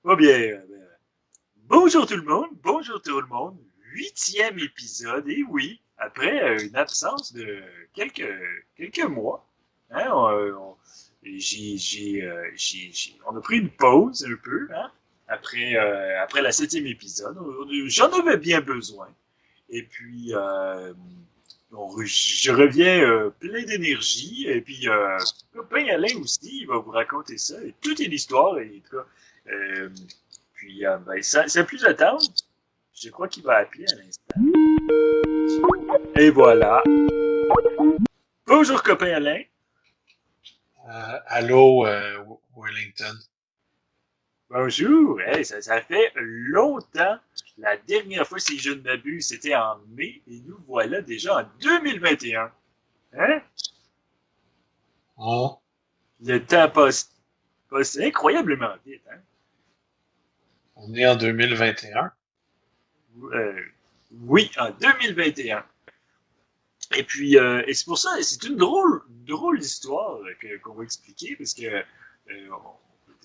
Oh bien, bonjour tout le monde, bonjour tout le monde. Huitième épisode, et oui, après une absence de quelques mois, hein, on a pris une pause un peu, hein, après la septième épisode. J'en avais bien besoin. Et puis, je reviens plein d'énergie. Et puis, copain Alain aussi, il va vous raconter ça. Et toute une histoire. Et, en tout cas, euh, puis, ben, sans plus attendre, je crois qu'il va appeler à l'instant. Et voilà. Bonjour, copain Alain. Allô, Wellington. Bonjour. Hey, ça fait longtemps. La dernière fois, si je ne m'abuse, c'était en mai. Et nous voilà déjà en 2021. Hein? On, Le temps passe incroyablement vite. Hein? on est en 2021. Euh, oui, en 2021. Et puis, et c'est pour ça, c'est une drôle d'histoire qu'on va expliquer, parce que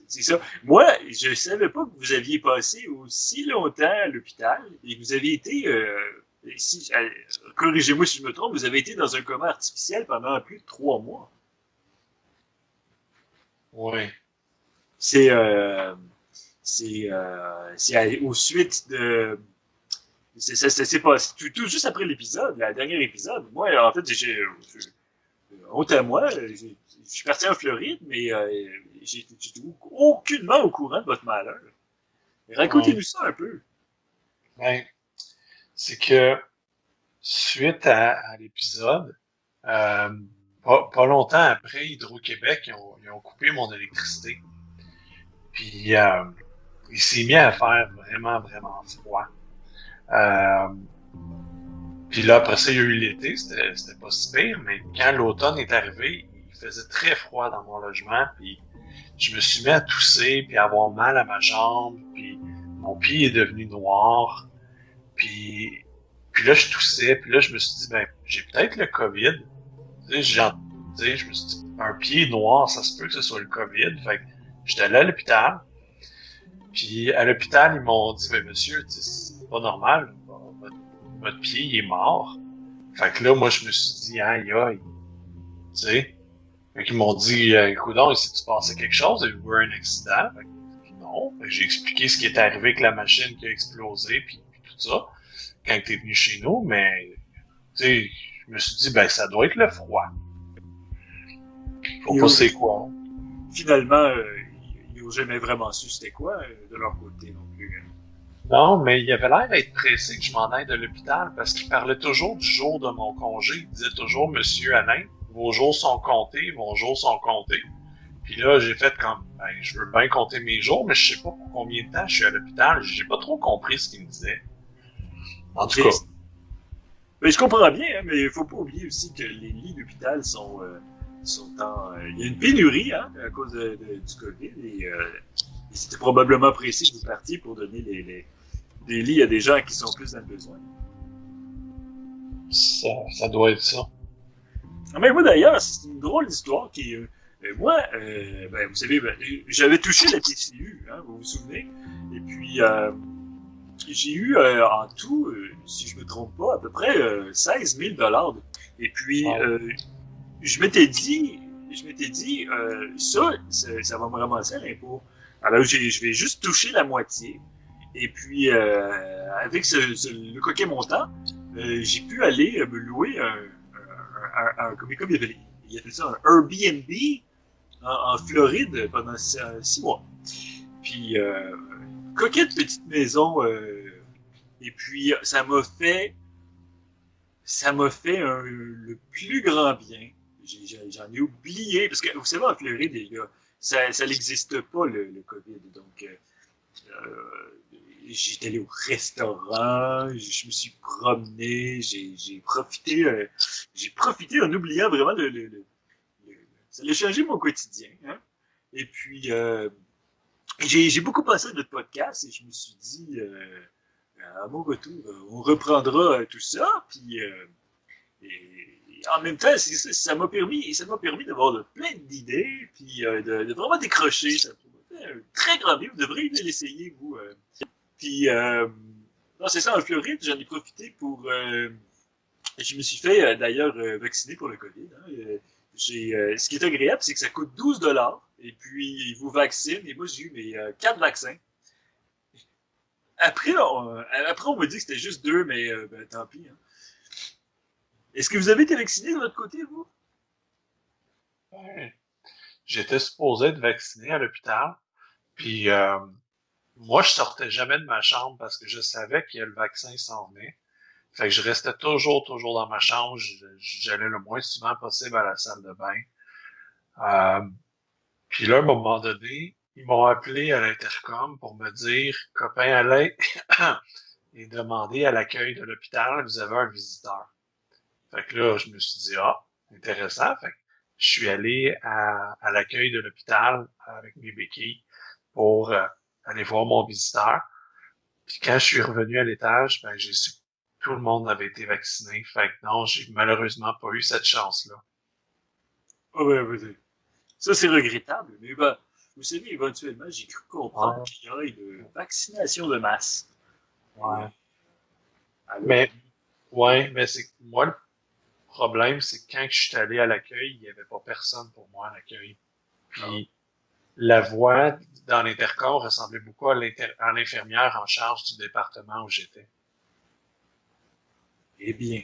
c'est ça. Moi, je savais pas que vous aviez passé aussi longtemps à l'hôpital et que vous aviez été, si, corrigez-moi si je me trompe, vous avez été dans un coma artificiel pendant plus de 3 mois. Oui. C'est c'est aux suites de ça s'est passé tout juste après l'épisode, la dernière épisode. Moi, en fait, honte à moi, je suis parti en Floride, mais j'étais aucunement au courant de votre malheur. Oui. Racontez-nous ça un peu. Ben, c'est que suite à l'épisode, euh, pas longtemps après, Hydro-Québec, ils ont coupé mon électricité. Puis, il s'est mis à faire vraiment, vraiment froid. Euh, Puis là, après ça, il y a eu l'été, c'était pas si pire, mais quand l'automne est arrivé, il faisait très froid dans mon logement, puis je me suis mis à tousser, puis à avoir mal à ma jambe, puis mon pied est devenu noir, puis, puis là, je toussais, puis là, je me suis dit, ben, j'ai peut-être le COVID. Tu sais, je me suis dit, un pied noir, ça se peut que ce soit le COVID. Fait que j'étais allé à l'hôpital, puis à l'hôpital, ils m'ont dit, ben, monsieur, c'est pas normal, votre pied, il est mort. Fait que là, moi, je me suis dit, aïe, aïe, tu sais. Fait qu'ils m'ont dit, écoute, il s'est passé quelque chose? Avez-vous eu un accident? Fait que, non. Fait que j'ai expliqué ce qui est arrivé avec la machine qui a explosé, puis tout ça, quand t'es venu chez nous, mais, tu sais, je me suis dit, ben, ça doit être le froid. Faut Puis pas c'est quoi. finalement, ils n'ont jamais vraiment su c'était quoi de leur côté non plus. Non, mais il avait l'air d'être pressé que je m'en aille de l'hôpital parce qu'il parlait toujours du jour de mon congé. Il disait toujours, Monsieur Alain, vos jours sont comptés, vos jours sont comptés. Puis là, j'ai fait comme, ben, je veux bien compter mes jours, mais je sais pas pour combien de temps je suis à l'hôpital. J'ai pas trop compris ce qu'il me disait. En tout cas, OK. Mais je comprends bien, hein, mais il faut pas oublier aussi que les lits d'hôpital sont en... il y a une pénurie hein, à cause du COVID et c'était probablement précis que vous partiez pour donner des lits à des gens qui sont plus dans le besoin. ça doit être ça. Ah, mais moi d'ailleurs, c'est une drôle d'histoire qui... moi, ben, vous savez, ben, j'avais touché la PCU, hein, vous vous souvenez? Et puis, j'ai eu en tout, si je me trompe pas, à peu près 16 000 dollars. Et puis, Wow. je m'étais dit, ça va me ramasser à l'impôt. Alors, je vais juste toucher la moitié. Et puis, avec le coquet montant, j'ai pu aller me louer comme il appelle ça, un Airbnb en Floride pendant 6 mois. Puis, coquette petite maison. Et puis, ça m'a fait le plus grand bien. J'en ai oublié, parce que vous savez, en Floride, les gars, ça n'existe pas, le COVID. Donc, j'étais allé au restaurant, je me suis promené, j'ai profité en oubliant vraiment ça a changé mon quotidien. Hein? Et puis, j'ai beaucoup pensé à notre podcast et je me suis dit, à mon retour, on reprendra tout ça, puis et en même temps, ça m'a permis d'avoir plein d'idées, puis de vraiment décrocher. très grand bien. Vous devriez l'essayer, vous. Puis, non, c'est ça, en Floride, j'en ai profité pour... je me suis fait, d'ailleurs, vacciner pour le COVID. Hein. Ce qui est agréable, c'est que ça coûte 12 $. Et puis, ils vous vaccinent. Et moi, j'ai eu mes 4 vaccins. Après, on m'a dit que c'était juste 2, mais ben, tant pis. Hein. Est-ce que vous avez été vacciné de votre côté, vous? Ouais. J'étais supposé être vacciné à l'hôpital, puis moi, je sortais jamais de ma chambre parce que je savais que le vaccin s'en venait. Fait que je restais toujours dans ma chambre. J'allais le moins souvent possible à la salle de bain. Euh, Puis là, à un moment donné, ils m'ont appelé à l'intercom pour me dire, copain Alain, et demander à l'accueil de l'hôpital, vous avez un visiteur. Fait que là, je me suis dit, ah, intéressant. Fait que je suis allé à l'accueil de l'hôpital avec mes béquilles pour aller voir mon visiteur. Puis quand je suis revenu à l'étage, ben, j'ai su que tout le monde avait été vacciné. Fait que non, j'ai malheureusement pas eu cette chance-là. Ah ben, ça, c'est regrettable. Mais ben, vous savez, éventuellement, j'ai cru comprendre Ouais, qu'il y aurait une vaccination de masse. Et, ouais. allô? Mais, ouais, mais c'est moi, le problème, c'est que quand je suis allé à l'accueil, il n'y avait pas personne pour moi à l'accueil. Ah, Puis la voix dans l'intercom ressemblait beaucoup à l'infirmière en charge du département où j'étais. eh bien.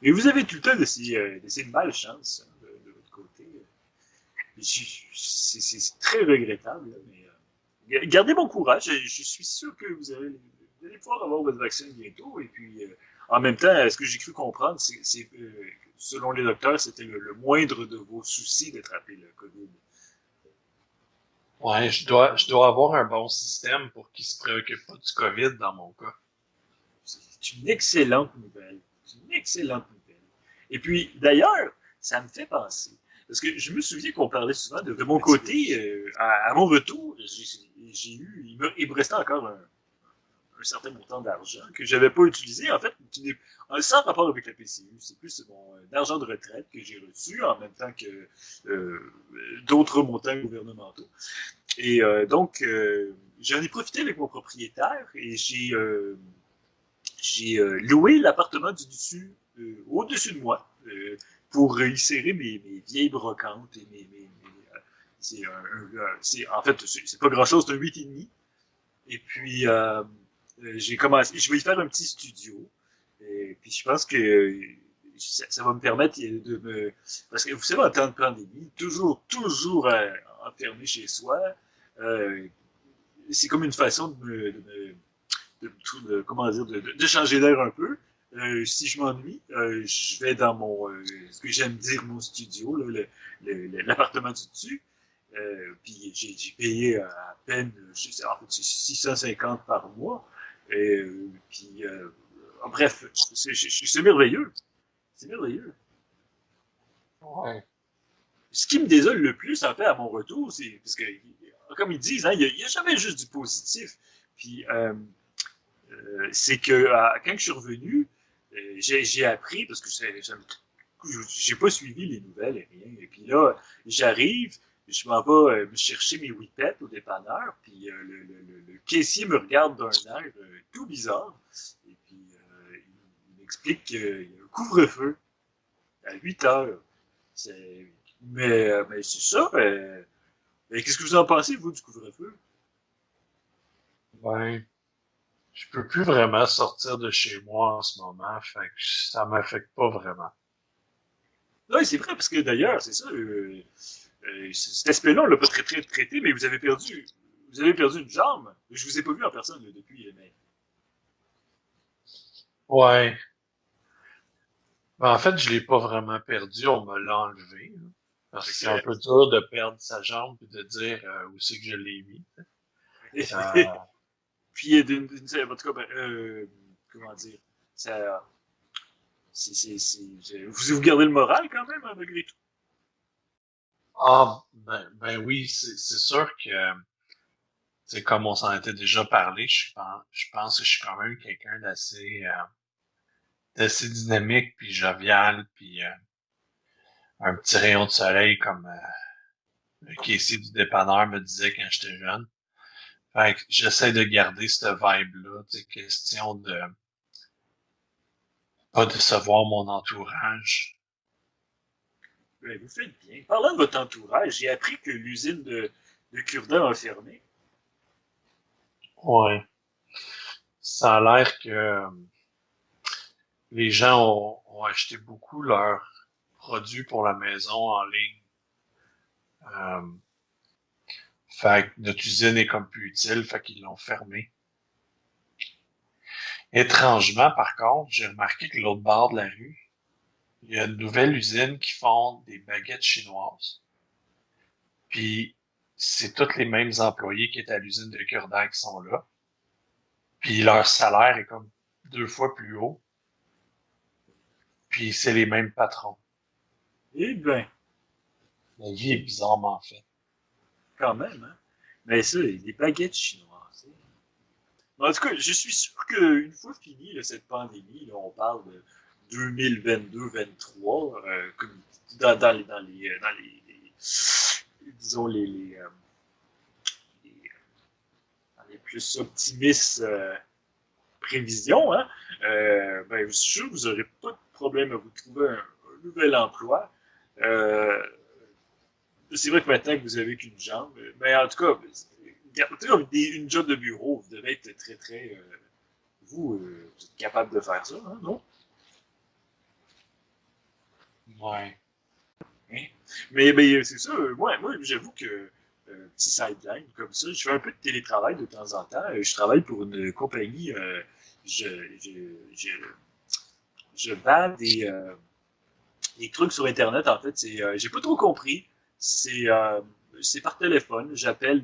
Mais vous avez tout le temps de ces malchances hein, de votre côté. C'est très regrettable, là, mais gardez bon courage. Je suis sûr que vous allez pouvoir avoir votre vaccin bientôt. Et puis, en même temps, ce que j'ai cru comprendre, selon les docteurs, c'était le moindre de vos soucis d'attraper le COVID. Ouais, je dois avoir un bon système pour qu'il se préoccupe pas du COVID dans mon cas. C'est une excellente nouvelle. C'est une excellente nouvelle. Et puis, d'ailleurs, ça me fait penser. Parce que je me souviens qu'on parlait souvent de mon côté, à mon retour, il me restait encore un certain montant d'argent que je n'avais pas utilisé. En fait, sans rapport avec la PCU, c'est plus mon argent de retraite que j'ai reçu en même temps que d'autres montants gouvernementaux. Et donc, j'en ai profité avec mon propriétaire et j'ai loué l'appartement du dessus, au-dessus de moi, pour y serrer mes vieilles brocantes et en fait, c'est pas grand-chose, c'est un 8,5. Et puis, j'ai commencé, je vais y faire un petit studio. Et puis, je pense que ça va me permettre de me... Parce que vous savez, en temps de pandémie, toujours enfermé chez soi, euh, c'est comme une façon comment dire, de changer d'air un peu. Si je m'ennuie, je vais dans ce que j'aime dire mon studio, là, l'appartement du dessus. Puis j'ai payé à peine, en fait, 650 par mois. Puis, bref, c'est merveilleux. C'est merveilleux. Ouais. Ce qui me désole le plus, en fait, à mon retour, c'est parce que, comme ils disent, hein, il n'y a jamais juste du positif. Puis, c'est que quand je suis revenu, j'ai appris, parce que j'ai pas suivi les nouvelles et rien. Et puis là, j'arrive, je m'en vais me chercher mes whippets au dépanneur, puis le caissier me regarde d'un air tout bizarre. Et puis, il m'explique qu'il y a un couvre-feu à 8 heures. Mais c'est ça. Mais qu'est-ce que vous en pensez, vous, du couvre-feu? Ben, je peux plus vraiment sortir de chez moi en ce moment, fait que ça m'affecte pas vraiment. Oui, c'est vrai, parce que d'ailleurs, c'est ça. Cet aspect-là, on l'a pas très traité, mais vous avez perdu une jambe. Je vous ai pas vu en personne là, depuis, mais Ouais. Ben, en fait, je l'ai pas vraiment perdu, on me l'a enlevé, là. Parce fait que c'est un que, peu dur de perdre sa jambe et de dire où c'est que je l'ai mis. Euh, puis en tout cas, comment dire, ça, vous gardez le moral quand même, hein, malgré tout. ben oui, c'est sûr que, c'est comme on s'en était déjà parlé, je pense que je suis quand même quelqu'un d'assez dynamique, puis jovial, puis un petit rayon de soleil comme le caissier du dépanneur me disait quand j'étais jeune. Fait que j'essaie de garder cette vibe-là, tu sais, question de pas décevoir mon entourage. Ben, vous faites bien. Parlant de votre entourage, j'ai appris que l'usine de cure-dents a fermé. Ouais. Ça a l'air que les gens ont acheté beaucoup leurs produits pour la maison en ligne. Euh, Fait que notre usine est comme plus utile, fait qu'ils l'ont fermée. Étrangement, par contre, j'ai remarqué que l'autre bord de la rue, il y a une nouvelle usine qui font des baguettes chinoises. Puis c'est tous les mêmes employés qui étaient à l'usine de cure-dents qui sont là. Puis leur salaire est comme 2 fois plus haut. Puis c'est les mêmes patrons. Eh bien, La vie est bizarrement faite. quand même, hein. Mais ça, des baguettes chinoises. En tout cas, je suis sûr qu'une fois fini là, cette pandémie, là, on parle de 2022-23, comme disons les plus optimistes prévisions, hein, ben, je suis sûr que vous n'aurez pas de problème à vous trouver un nouvel emploi. Euh, c'est vrai que maintenant que vous avez qu'une jambe, mais en tout cas, une job de bureau, vous devez être très, très. Vous êtes capable de faire ça, hein, non? Ouais. Hein? Mais c'est ça, moi j'avoue que, petit sideline comme ça, je fais un peu de télétravail de temps en temps. Je travaille pour une compagnie, je, je, je, je vends des trucs sur Internet, en fait. J'ai pas trop compris. C'est euh, c'est par téléphone. J'appelle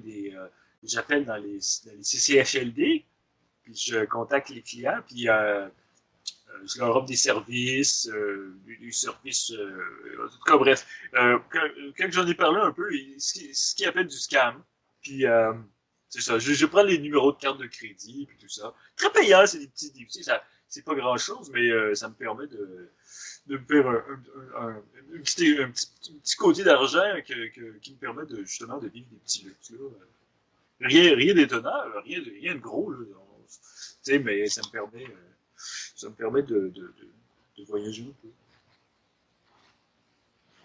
dans les CCHLD, puis je contacte les clients, puis je leur offre des services, en tout cas, bref. Quand j'en ai parlé un peu, ce qu'ils appellent du scam. Puis, c'est ça, je prends les numéros de carte de crédit, puis tout ça. Très payant, c'est des petits ça, c'est pas grand chose, mais ça me permet de me faire un petit côté d'argent qui me permet de, justement, de vivre des petits luxes, là. Rien d'étonnant, rien de gros, là. Tu sais, mais ça me permet de voyager un peu.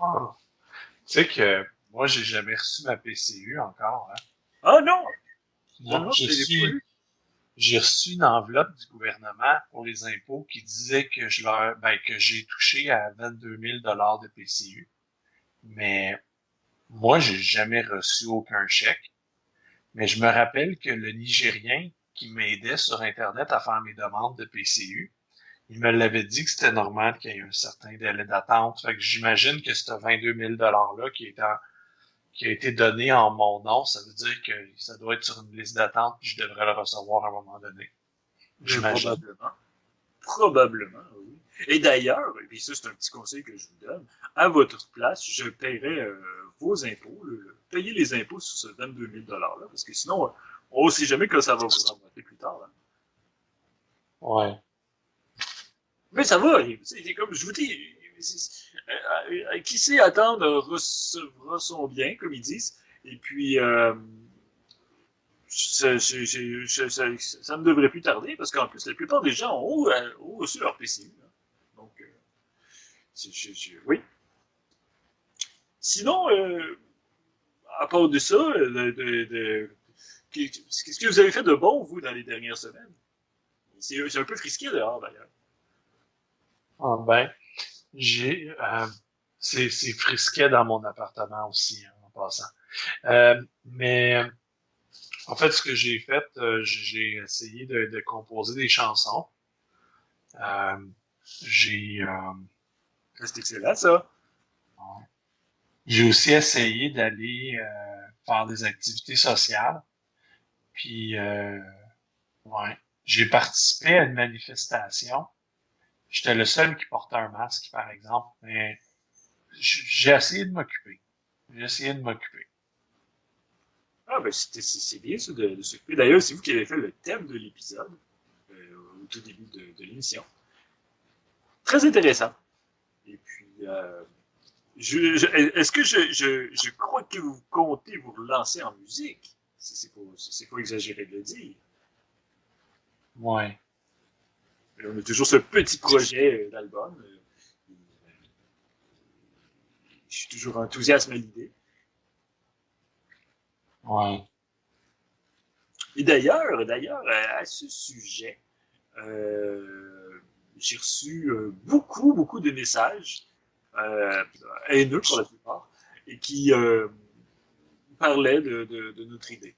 Ah. Tu sais que moi, j'ai jamais reçu ma PCU encore, hein. Ah non! Non, Non, non, je l'ai pas eu. j'ai reçu une enveloppe du gouvernement pour les impôts qui disait que que j'ai touché à 22 000 de PCU. Mais moi, j'ai jamais reçu aucun chèque. Mais je me rappelle que le Nigérien qui m'aidait sur Internet à faire mes demandes de PCU, il me l'avait dit que c'était normal qu'il y ait un certain délai d'attente. Fait que j'imagine que ce 22 000 $-là qui a été donné en mon nom, ça veut dire que ça doit être sur une liste d'attente puis je devrais le recevoir à un moment donné. J'imagine. Probablement. Probablement, oui. Et d'ailleurs, et puis ça c'est un petit conseil que je vous donne, à votre place, je paierai vos impôts, payer les impôts sur ce 22 000 $-là, parce que sinon, on ne sait jamais que ça va vous rembourser plus tard. Hein. Ouais. Mais ça va, c'est comme je vous dis, qui sait attendre recevra son bien, comme ils disent, et puis ça ne devrait plus tarder, parce qu'en plus, la plupart des gens ont reçu leur PCU. Hein. Donc, oui. Sinon, à part de ça, qu'est-ce que vous avez fait de bon, vous, dans les dernières semaines? C'est un peu frisqué dehors, d'ailleurs. Ah ben, j'ai c'est frisquet dans mon appartement aussi, hein, en passant. Mais en fait, ce que j'ai fait, j'ai essayé de composer des chansons. Euh, j'ai C'est excellent, ça. j'ai aussi essayé d'aller faire des activités sociales. Puis ouais, j'ai participé à une manifestation. J'étais le seul qui portait un masque, par exemple, mais j'ai essayé de m'occuper. J'ai essayé de m'occuper. Ah, ben, c'est bien, ça, de s'occuper. D'ailleurs, c'est vous qui avez fait le thème de l'épisode, au tout début de l'émission. Très intéressant. Et puis, Est-ce que je crois que vous comptez vous relancer en musique? C'est pas exagéré de le dire. Ouais. On a toujours ce petit projet d'album. Je suis toujours enthousiaste à l'idée. Ouais. Et d'ailleurs, à ce sujet, euh, j'ai reçu beaucoup de messages, haineux pour la plupart, et qui parlaient de notre idée.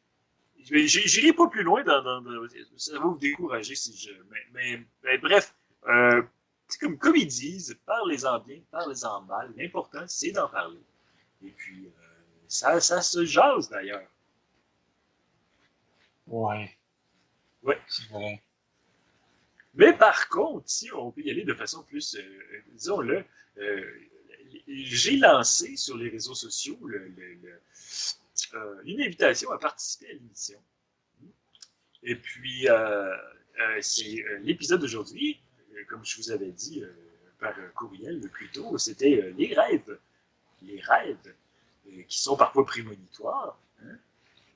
J'irai pas plus loin ça va vous décourager si je. Mais bref, comme ils disent, parlez-en bien, parlez-en mal. L'important, c'est d'en parler. Et puis, ça se jase d'ailleurs. Ouais. Ouais. C'est vrai. Mais par contre, si on peut y aller de façon plus, disons-le, j'ai lancé sur les réseaux sociaux une invitation à participer à l'émission. Et puis, c'est l'épisode d'aujourd'hui, comme je vous avais dit par courriel plus tôt, c'était les rêves. Les rêves qui sont parfois prémonitoires, hein,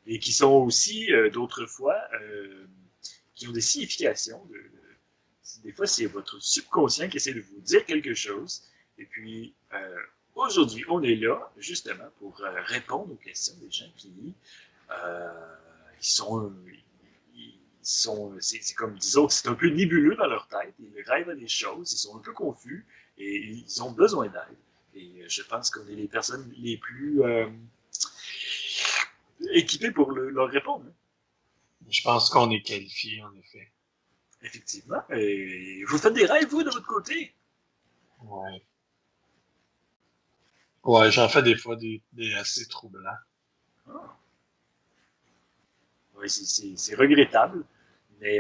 et qui sont aussi, d'autres fois, qui ont des significations. Des fois, c'est votre subconscient qui essaie de vous dire quelque chose. Et puis, aujourd'hui, on est là, justement, pour répondre aux questions des gens qui euh, ils sont, c'est comme disons, c'est un peu nébuleux dans leur tête. Ils rêvent à des choses, ils sont un peu confus et ils ont besoin d'aide. Et je pense qu'on est les personnes les plus équipées pour leur répondre. Hein. Je pense qu'on est qualifié, en effet. Effectivement. Et vous faites des rêves, vous, de votre côté? Ouais. Ouais, j'en fais des fois des assez troublants. Ah. Oui, c'est regrettable, mais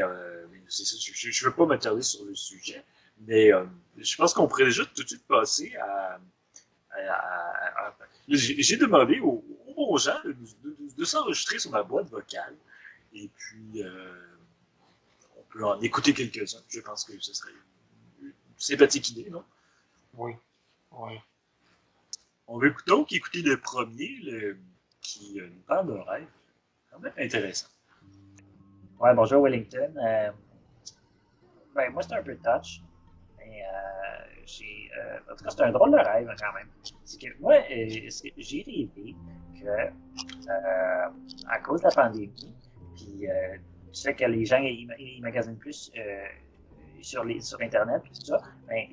c'est ça, je ne veux pas m'attarder sur le sujet, mais je pense qu'on pourrait déjà tout de suite passer à j'ai demandé aux bons gens de s'enregistrer sur ma boîte vocale, et puis on peut en écouter quelques-uns. Je pense que ce serait une sympathique idée, non? Oui. Ouais. On veut donc écouter le premier, qui nous parle d'un rêve quand même intéressant. Ouais, bonjour Wellington. Ben, moi, c'est un peu touch. Mais en tout cas, c'est un drôle de rêve quand même. C'est que moi, j'ai rêvé que, à cause de la pandémie, puis tu sais que les gens ils magasinent plus sur Internet, puis tout ça, ben,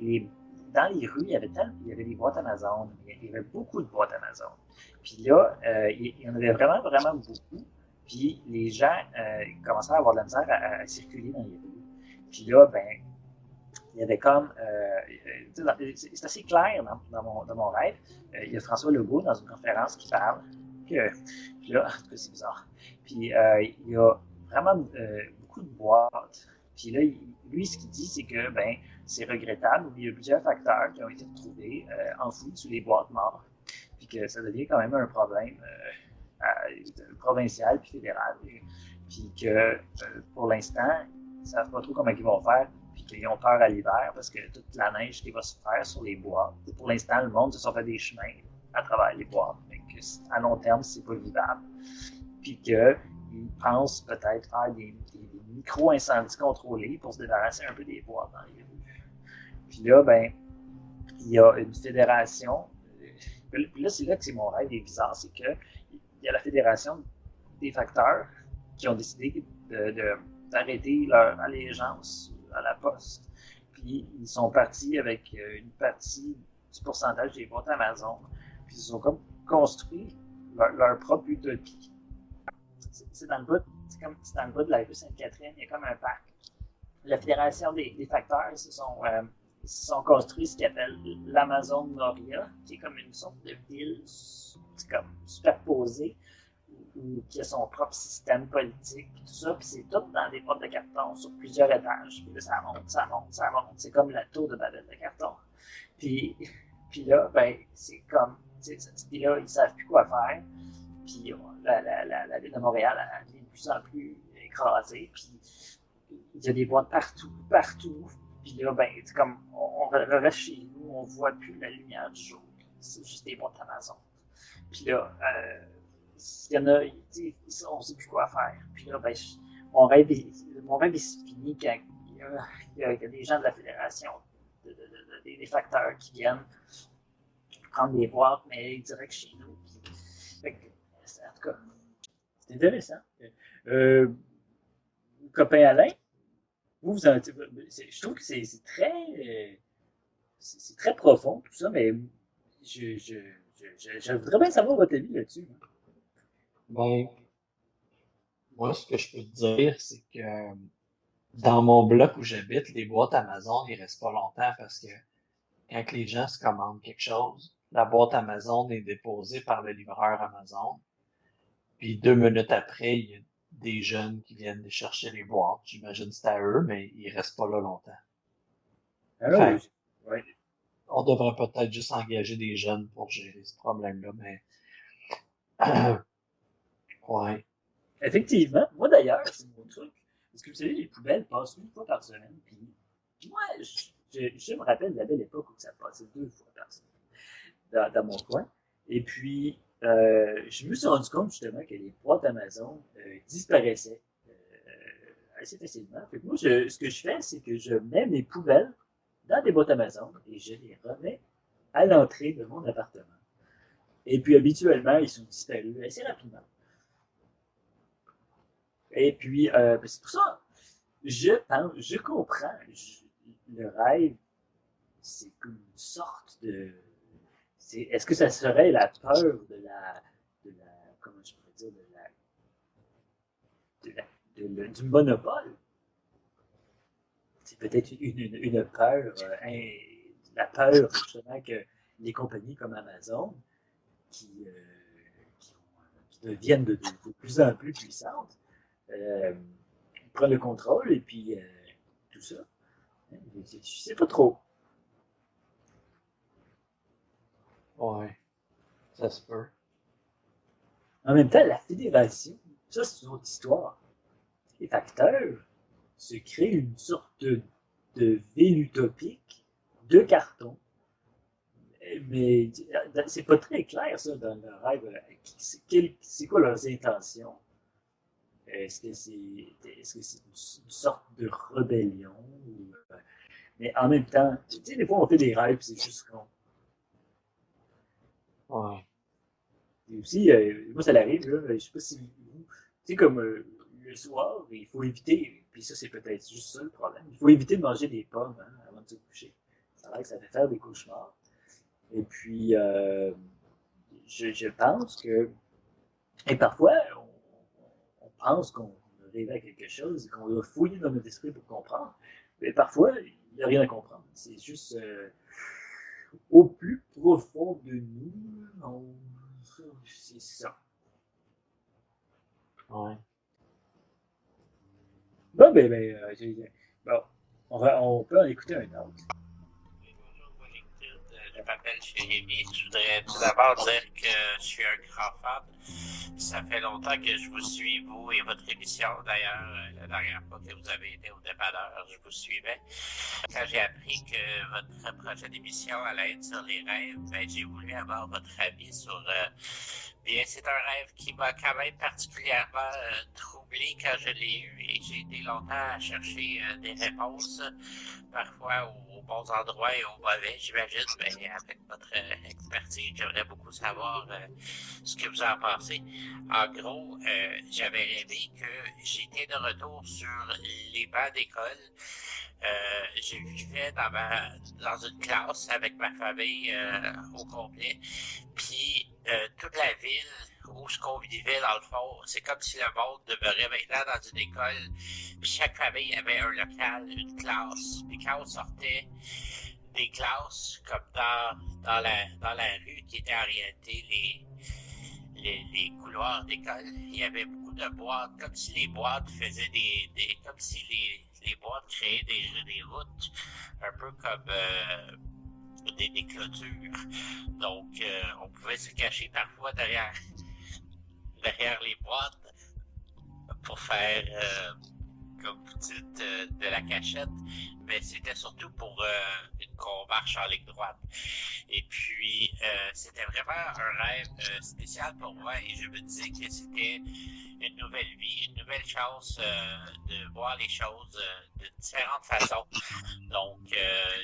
dans les rues, il y avait des boîtes Amazon. Il y avait beaucoup de boîtes Amazon. Puis là, il y en avait vraiment beaucoup. Puis les gens commençaient à avoir de la misère à circuler dans les rues. Puis là, ben, il y avait comme. C'est assez clair dans mon rêve. Il y a François Legault dans une conférence qui parle. Puis là, en tout cas, c'est bizarre. Puis il y a vraiment beaucoup de boîtes. Puis là, lui, ce qu'il dit, c'est que ben, c'est regrettable. Il y a plusieurs facteurs qui ont été retrouvés enfouis sous les boîtes mortes. Puis que ça devient quand même un problème provincial puis fédéral. Puis que pour l'instant, ils ne savent pas trop comment ils vont faire. Puis qu'ils ont peur à l'hiver parce que toute la neige qui va se faire sur les boîtes. Pour l'instant, le monde se sont fait des chemins à travers les boîtes. Mais que à long terme, c'est pas vivable. Puis qu'ils pensent peut-être faire des micro-incendies contrôlés pour se débarrasser un peu des boîtes dans les rues. Puis là, ben, il y a une fédération. Puis là, c'est là que c'est mon rêve est bizarre, c'est que il y a la fédération des facteurs qui ont décidé d'arrêter leur allégeance à la poste. Puis ils sont partis avec une partie du pourcentage des votes Amazon. Puis ils ont comme construit leur propre utopie. C'est dans le bout, c'est dans le bout de la rue Sainte-Catherine, il y a comme un parc. La fédération des facteurs se sont construits ce qu'ils appellent l'Amazon Moria, qui est comme une sorte de ville comme superposée, qui a son propre système politique, tout ça, puis c'est tout dans des portes de carton sur plusieurs étages. Puis là, ça monte. C'est comme la tour de Babel de carton. Puis là, ben, c'est comme, puis là, ils savent plus quoi faire. Puis la ville de Montréal, elle est de plus en plus écrasée. Puis il y a des boîtes partout. Puis là, ben, c'est comme, on reste chez nous, on voit plus la lumière du jour. c'est juste des boîtes Amazon. Puis là, il y en a, on sait plus quoi faire. Puis là, ben, mon rêve, il se finit quand il y a des gens de la fédération, des facteurs qui viennent prendre des boîtes, mais direct chez nous. Fait que, en tout cas, c'est intéressant. Copain Alain, je trouve que c'est très profond tout ça, mais je voudrais bien savoir votre avis là-dessus. Ben, moi, ce que je peux te dire, c'est que dans mon bloc où j'habite, les boîtes Amazon, ils restent pas longtemps parce que quand les gens se commandent quelque chose, la boîte Amazon est déposée par le livreur Amazon. Puis 2 minutes après, il y a des jeunes qui viennent chercher les boîtes. J'imagine que c'est à eux, mais ils restent pas là longtemps. Alors, ouais. On devrait peut-être juste engager des jeunes pour gérer ce problème-là, mais ouais. Effectivement. Moi d'ailleurs, c'est mon truc. Parce que vous savez, les poubelles passent 1 fois par semaine. Puis moi, je me rappelle de la belle époque où ça passait 2 fois par semaine dans mon coin. Et puis, je me suis rendu compte justement que les boîtes Amazon disparaissaient assez facilement. Fait que moi, ce que je fais, c'est que je mets mes poubelles dans des boîtes Amazon et je les remets à l'entrée de mon appartement. Et puis, habituellement, ils sont disparus assez rapidement. Et puis, c'est pour ça, je comprends. Le rêve, c'est comme une sorte de... Est-ce que ça serait la peur de la comment je pourrais dire, du monopole? C'est peut-être une peur, la peur justement que les compagnies comme Amazon, qui deviennent de plus en plus puissantes, prennent le contrôle et puis tout ça. Je sais pas trop. Ouais, ça se peut. En même temps, la fédération, ça c'est une autre histoire. Les facteurs se créent une sorte de ville utopique de carton. Mais c'est pas très clair ça dans le rêve. C'est quoi leurs intentions? Est-ce que c'est une sorte de rébellion? Mais en même temps, tu sais, des fois on fait des rêves c'est juste con. Ouais. Et aussi, moi ça l'arrive, là, je sais pas si vous, tu sais, comme le soir, il faut éviter, puis ça c'est peut-être juste ça le problème, il faut éviter de manger des pommes avant de se coucher. Ça a l'air que ça fait faire des cauchemars. Et puis, je pense que, et parfois, on pense qu'on a rêvé à quelque chose et qu'on doit fouiller dans notre esprit pour comprendre. Mais parfois, il n'y a rien à comprendre. C'est juste au plus profond de nous, c'est ça. Ouais. Bon, bon, on peut en écouter un autre. Je m'appelle Jérémy. Je voudrais tout d'abord dire que je suis un grand fan. Ça fait longtemps que je vous suis, vous et votre émission. D'ailleurs, la dernière fois que vous avez été au dépanneur, je vous suivais. Quand j'ai appris que votre prochaine émission allait être sur les rêves, ben, j'ai voulu avoir votre avis sur... bien, c'est un rêve qui m'a quand même particulièrement troublé quand je l'ai eu et j'ai été longtemps à chercher des réponses, parfois aux bons endroits et aux mauvais, j'imagine, mais avec votre expertise, j'aimerais beaucoup savoir ce que vous en pensez. En gros, j'avais rêvé que j'étais de retour sur les bancs d'école. Je vivais dans une classe avec ma famille au complet, puis toute la ville où ce qu'on vivait dans le fond, c'est comme si le monde demeurait maintenant dans une école, puis chaque famille avait un local, une classe, puis quand on sortait des classes, comme dans la rue qui était en réalité les couloirs d'école, il y avait beaucoup de boîtes, comme si les boîtes faisaient comme si les boîtes créaient des routes, un peu comme des clôtures. Donc, on pouvait se cacher parfois derrière les boîtes pour faire comme vous dites, de la cachette, mais c'était surtout pour qu'on marche en ligne droite. Et puis, c'était vraiment un rêve spécial pour moi et je me disais que c'était une nouvelle vie, une nouvelle chance de voir les choses de différentes façons. Donc,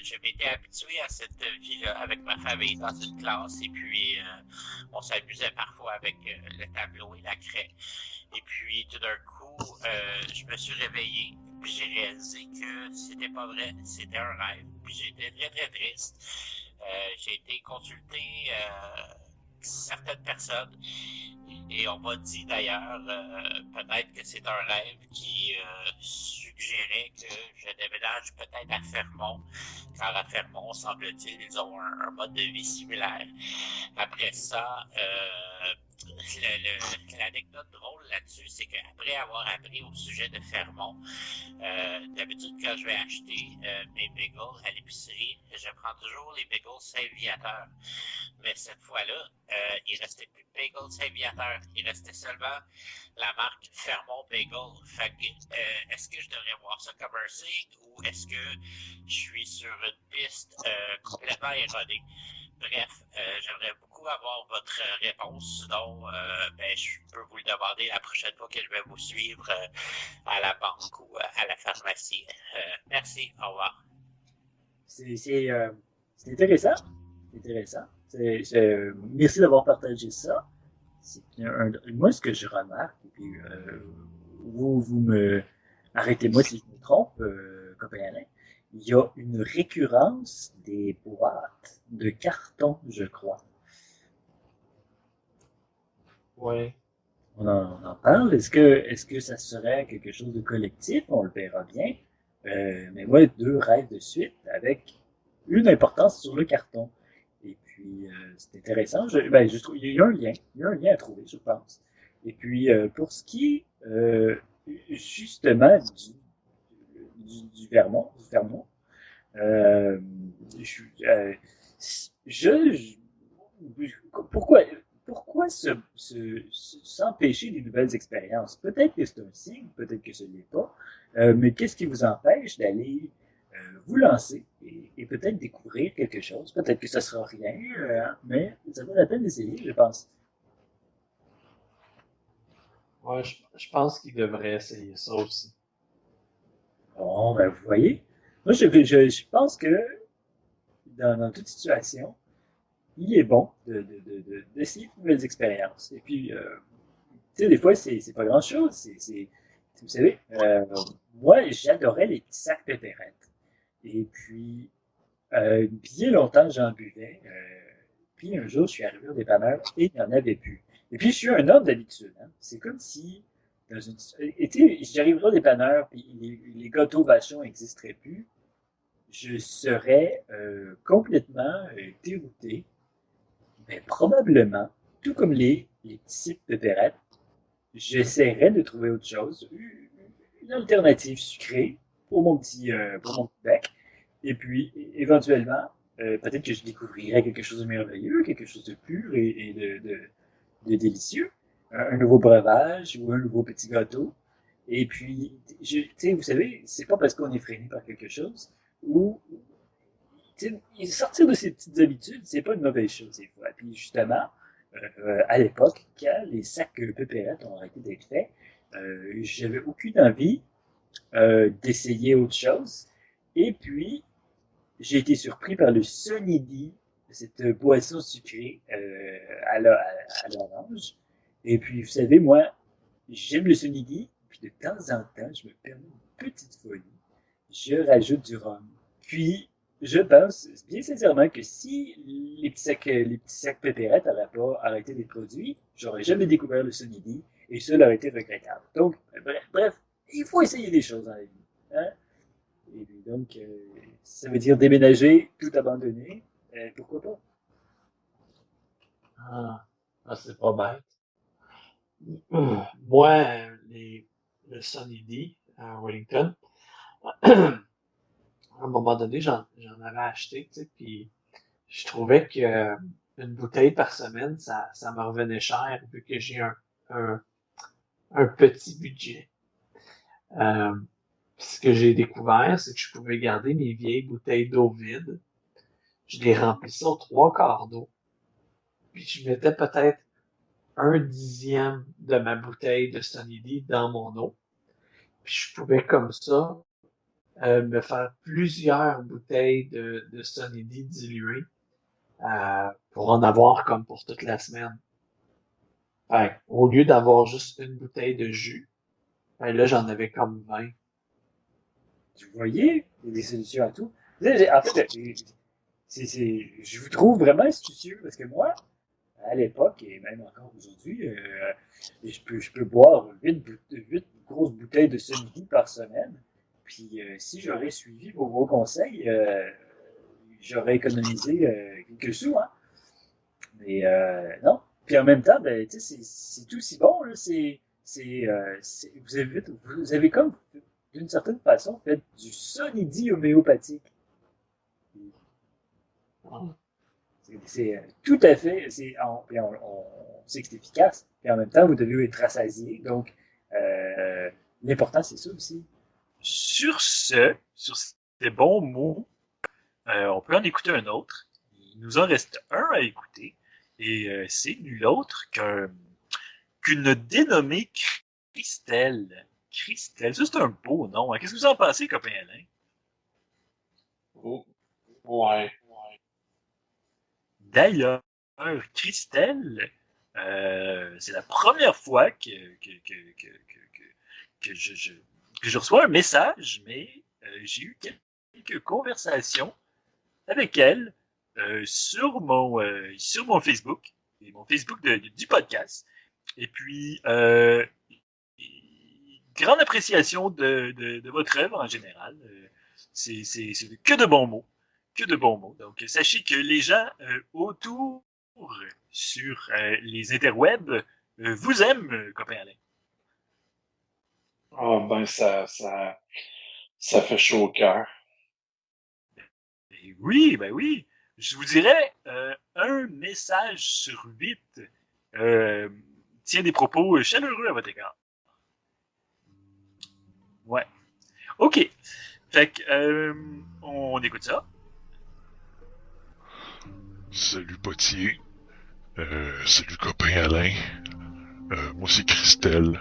je m'étais habitué à cette vie-là avec ma famille dans une classe et puis on s'amusait parfois avec le tableau et la craie. Et puis, tout d'un coup, je me suis réveillé, puis j'ai réalisé que c'était pas vrai, c'était un rêve. Puis j'étais très, très triste. J'ai été consulté certaines personnes et on m'a dit d'ailleurs peut-être que c'est un rêve qui suggérait que je déménage peut-être à Fermont, car à Fermont, semble-t-il, ils ont un mode de vie similaire. Après ça, l'anecdote drôle là-dessus, c'est qu'après avoir appris au sujet de Fermont, d'habitude quand je vais acheter mes bagels à l'épicerie, je prends toujours les bagels Saint-Viateur. Mais cette fois-là, il restait plus de bagels Saint-Viateur. Il restait seulement la marque Fermont Bagel. Fait que, est-ce que je devrais voir ça comme un signe ou est-ce que je suis sur une piste complètement erronée? Bref, j'aimerais beaucoup avoir votre réponse. Sinon, je peux vous le demander la prochaine fois que je vais vous suivre à la banque ou à la pharmacie. Merci, au revoir. C'est intéressant. C'est intéressant. Merci d'avoir partagé ça. Moi, ce que je remarque, et puis vous me arrêtez-moi si je me trompe, copain Alain, il y a une récurrence des boîtes de carton, je crois. Ouais. On en parle. Est-ce que ça serait quelque chose de collectif? On le verra bien. Mais moi, 2 rêves de suite avec une importance sur le carton. Et puis, c'est intéressant. Je trouve, il y a un lien. Il y a un lien à trouver, je pense. Et puis, pour ce qui est justement du Vermont, euh, pourquoi, pourquoi s'empêcher des nouvelles expériences? Peut-être que c'est un signe, peut-être que ce n'est pas, mais qu'est-ce qui vous empêche d'aller vous lancer et peut-être découvrir quelque chose? Peut-être que ça sera rien, mais ça vaut la peine d'essayer, je pense. Ouais, je pense qu'il devrait essayer ça aussi. Bon, ben vous voyez, moi je pense que dans toute situation, il est bon d'essayer de nouvelles expériences. Et puis, tu sais, des fois, c'est pas grand-chose. Vous savez, moi, j'adorais les petits sacs pépérettes. Et puis, bien longtemps, j'en buvais. Puis un jour, je suis arrivé au dépanneur et il n'y en avait plus. Et puis, je suis un homme d'habitude. Hein. C'est comme si, dans une, et tu sais, j'arriverais au dépanneur puis les gâteaux vachons n'existeraient plus. Je serais complètement dérouté. Mais probablement, tout comme les petits pépérettes, j'essaierais de trouver autre chose, une alternative sucrée pour mon petit bec. Et puis, éventuellement, peut-être que je découvrirais quelque chose de merveilleux, quelque chose de pur et de délicieux. Un nouveau breuvage ou un nouveau petit gâteau. Et puis, tu sais, vous savez, c'est pas parce qu'on est freiné par quelque chose ou sortir de ses petites habitudes, c'est pas une mauvaise chose des fois. Puis justement, à l'époque, quand les sacs pépérettes ont arrêté d'être faits, j'avais aucune envie d'essayer autre chose. Et puis, j'ai été surpris par le Sunny-D, cette boisson sucrée à l'orange. Et puis, vous savez, moi, j'aime le Sunny-D, puis de temps en temps, je me permets une petite folie. Je rajoute du rhum. Puis, je pense bien sincèrement que si les petits sacs pépérettes n'auraient pas arrêté d'être produits, j'aurais jamais découvert le Sunny-D et ça aurait été regrettable. Donc, bref, il faut essayer des choses dans la vie. Hein? Et puis donc, ça veut dire déménager, tout abandonner. Pourquoi pas? C'est pas bête. Moi, le Sunny D à Wellington, à un moment donné, j'en avais acheté, tu sais, puis je trouvais que une bouteille par semaine, ça me revenait cher, vu que j'ai un petit budget. ce que j'ai découvert, c'est que je pouvais garder mes vieilles bouteilles d'eau vides. Je les remplissais aux 3/4 d'eau. Puis je mettais peut-être 1/10 de ma bouteille de Sunny D dans mon eau. Puis je pouvais comme ça me faire plusieurs bouteilles de Sunny D diluées pour en avoir comme pour toute la semaine. Fait, au lieu d'avoir juste une bouteille de jus, ben là j'en avais comme 20. Vous voyez, il y a des solutions à tout. En fait, je vous trouve vraiment astucieux parce que moi, à l'époque, et même encore aujourd'hui, je peux boire 8 grosses bouteilles de Sunny par semaine. Puis si j'aurais suivi vos conseils, j'aurais économisé quelques sous. Hein? Mais non. Puis en même temps, ben, c'est tout si bon. Là, vous avez comme, d'une certaine façon, fait du Sunny D homéopathique. C'est tout à fait. On sait que c'est efficace. Et en même temps, vous devez être rassasié. Donc, l'important, c'est ça aussi. Sur ces bons mots, on peut en écouter un autre. Il nous en reste un à écouter. Et c'est nul autre qu'une dénommée Christelle. Christelle, ça c'est un beau nom. Hein? Qu'est-ce que vous en pensez, copain Alain? Oh. Ouais. D'ailleurs, Christelle, c'est la première fois que je reçois un message, mais j'ai eu quelques conversations avec elle sur mon Facebook, et mon Facebook du podcast. Et puis, grande appréciation de votre œuvre en général. C'est que de bons mots. Que de bons mots. Donc, sachez que les gens autour sur les interwebs vous aiment, copain Alain. Ah, ben, ça fait chaud au cœur. Et oui, ben oui. Je vous dirais, un message sur 8 tient des propos chaleureux à votre égard. Ouais. OK. Fait que, on écoute ça. Salut Potier. Salut copain Alain. Moi c'est Christelle.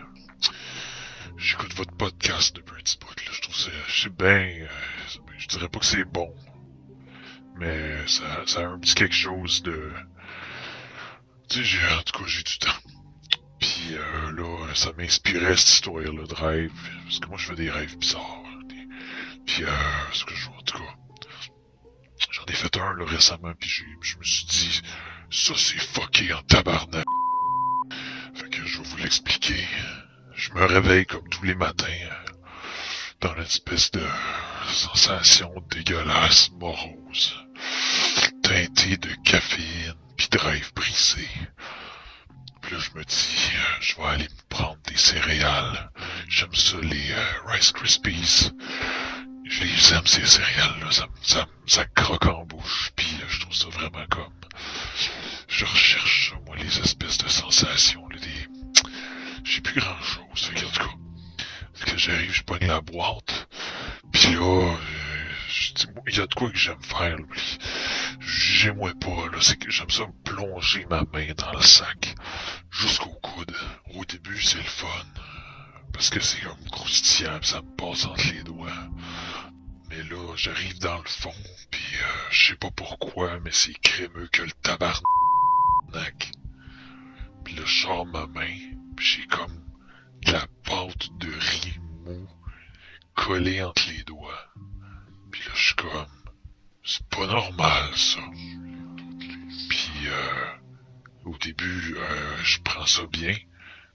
J'écoute votre podcast depuis un petit bout, là. Je trouve ça, c'est bien, je dirais pas que c'est bon. Mais ça a un petit quelque chose de... Tu sais, en tout cas, j'ai du temps. Puis là, ça m'inspirait cette histoire-là de rêve. Parce que moi, je fais des rêves bizarres. Puis, ce que je vois, en tout cas... J'en ai fait un, là, récemment, puis je me suis dit... Ça, c'est fucké en tabarnak. Fait que je vais vous l'expliquer. Je me réveille comme tous les matins... dans une espèce de sensation dégueulasse, morose, teintée de caféine pis de rêve brisé. Puis là, je me dis, je vais aller me prendre des céréales. J'aime ça, les Rice Krispies. Je les aime, ces céréales-là. Ça croque en bouche, pis je trouve ça vraiment comme... Je recherche ça, moi, les espèces de sensations, là, j'ai plus grand-chose, fait qu'en tout cas... que j'arrive, je pogne la boîte, pis là, il y a de quoi que j'aime faire, là, jugez-moi pas, là, c'est que j'aime ça plonger ma main dans le sac, jusqu'au coude. Au début, c'est le fun, parce que c'est comme croustillant, pis ça me passe entre les doigts. Mais là, j'arrive dans le fond, pis je sais pas pourquoi, mais c'est crémeux que le tabarnak. Pis là, je sors ma main, pis j'ai comme de la pâte de riz mou collée entre les doigts. Puis là, je suis comme... C'est pas normal, ça. Puis, au début, je prends ça bien,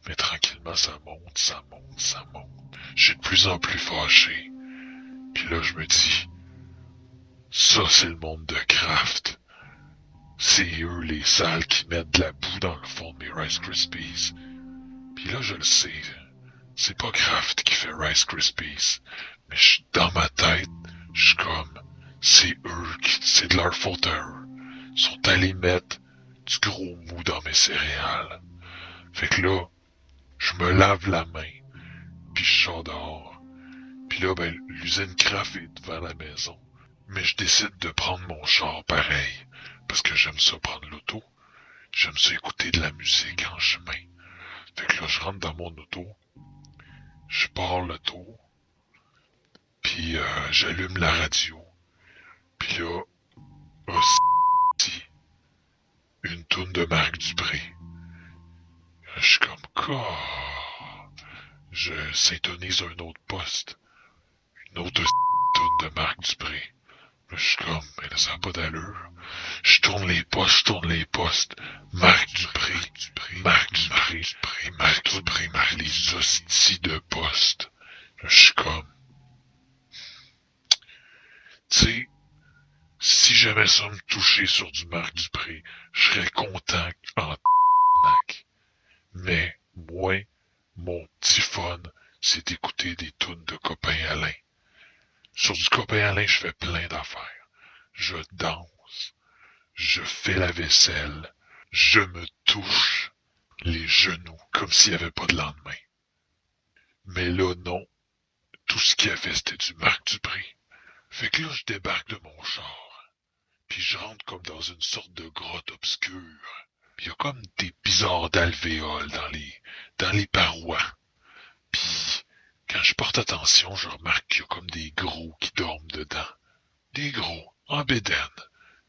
mais tranquillement, ça monte, ça monte, ça monte. Je suis de plus en plus fâché. Puis là, je me dis... Ça, c'est le monde de Kraft. C'est eux, les sales, qui mettent de la boue dans le fond de mes Rice Krispies. Puis là, je le sais... C'est pas Kraft qui fait Rice Krispies, mais dans ma tête, je suis comme, c'est eux c'est de leur faute à eux. Ils sont allés mettre du gros mou dans mes céréales. Fait que là, je me lave la main, puis je sors dehors. Puis là, ben, l'usine Kraft est devant la maison. Mais je décide de prendre mon char pareil. Parce que j'aime ça prendre l'auto. J'aime ça écouter de la musique en chemin. Fait que là, je rentre dans mon auto. Je pars l'auto. Puis j'allume la radio. Puis là, une toune de Marc Dupré. Je suis comme, je syntonise un autre poste. Une autre toune de Marc Dupré. Là, je suis comme, mais là, ça n'a pas d'allure. Je tourne les postes. Marc Dupré, Marc Dupré, Marc Dupré, les hosties de postes. Là, je suis comme, tu sais, si jamais ça me touchait sur du Marc Dupré, je serais content en tabarnak. Mais, moi, mon petit fun, c'est d'écouter des tunes de Copain Alain. Sur du Copain Alain, je fais plein d'affaires. Je danse. Je fais la vaisselle. Je me touche les genoux comme s'il n'y avait pas de lendemain. Mais là, non. Tout ce qu'il a fait, c'était du Marc Dupré. Fait que là, je débarque de mon char. Puis je rentre comme dans une sorte de grotte obscure. Puis il y a comme des bizarres d'alvéoles dans les parois. Puis quand je porte attention, je remarque qu'il y a comme des gros qui dorment dedans. Des gros, en bédaine.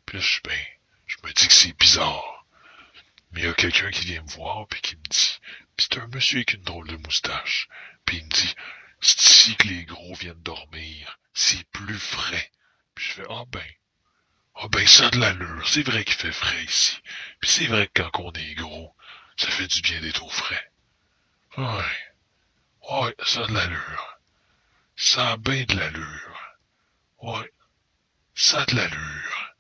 Puis là, je me dis que c'est bizarre. Mais il y a quelqu'un qui vient me voir puis qui me dit, puis c'est un monsieur avec une drôle de moustache. Puis il me dit, c'est ici que les gros viennent dormir. C'est plus frais. Puis je fais, ah ben ça a de l'allure. C'est vrai qu'il fait frais ici. Puis c'est vrai que quand on est gros, ça fait du bien d'être au frais. Ouais, ça a de l'allure. Ça a bien de l'allure. Ouais, ça a de l'allure.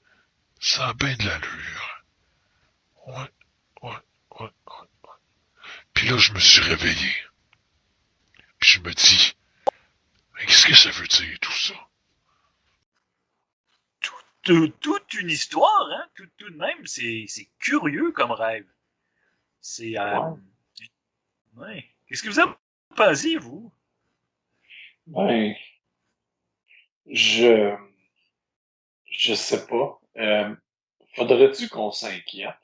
Ça a bien de l'allure. Ouais. Puis là, je me suis réveillé. Puis je me dis, mais qu'est-ce que ça veut dire tout ça? Toute une histoire, hein? Tout de même, c'est curieux comme rêve. C'est... ouais. Qu'est-ce que vous en pensez, vous? Ben, je, je sais pas. Faudrait-tu qu'on s'inquiète?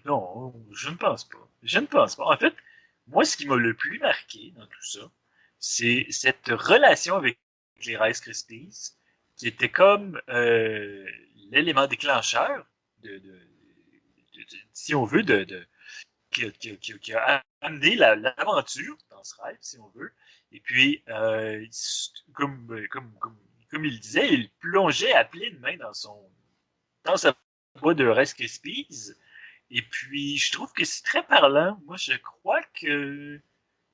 Non, je ne pense pas. Je ne pense pas. En fait, moi, ce qui m'a le plus marqué dans tout ça, c'est cette relation avec les Rice Krispies, qui était comme l'élément déclencheur si on veut, qui a amené l'aventure dans ce rêve, si on veut. Et puis, comme il disait, il plongeait à pleine main dans sa boîte de Rice Krispies. Et puis, je trouve que c'est très parlant. Moi, je crois que,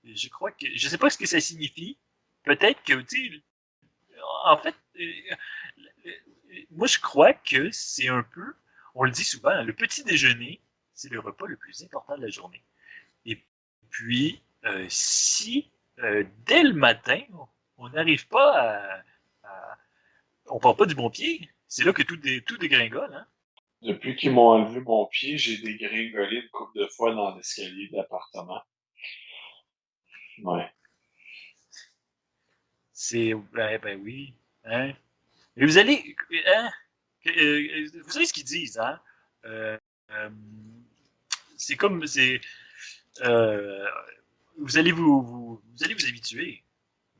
je sais pas ce que ça signifie. Peut-être que, tu sais, en fait, moi, je crois que c'est un peu, on le dit souvent, le petit déjeuner, c'est le repas le plus important de la journée. Et puis, si dès le matin, on n'arrive pas on part pas du bon pied, c'est là que tout dégringole, hein. Depuis qu'ils m'ont enlevé mon pied, j'ai dégringolé une couple de fois dans l'escalier de l'appartement. Ouais. C'est, ben oui, hein. Et vous allez, hein, vous savez ce qu'ils disent, hein? Euh, euh, c'est comme, euh, vous allez vous allez vous habituer.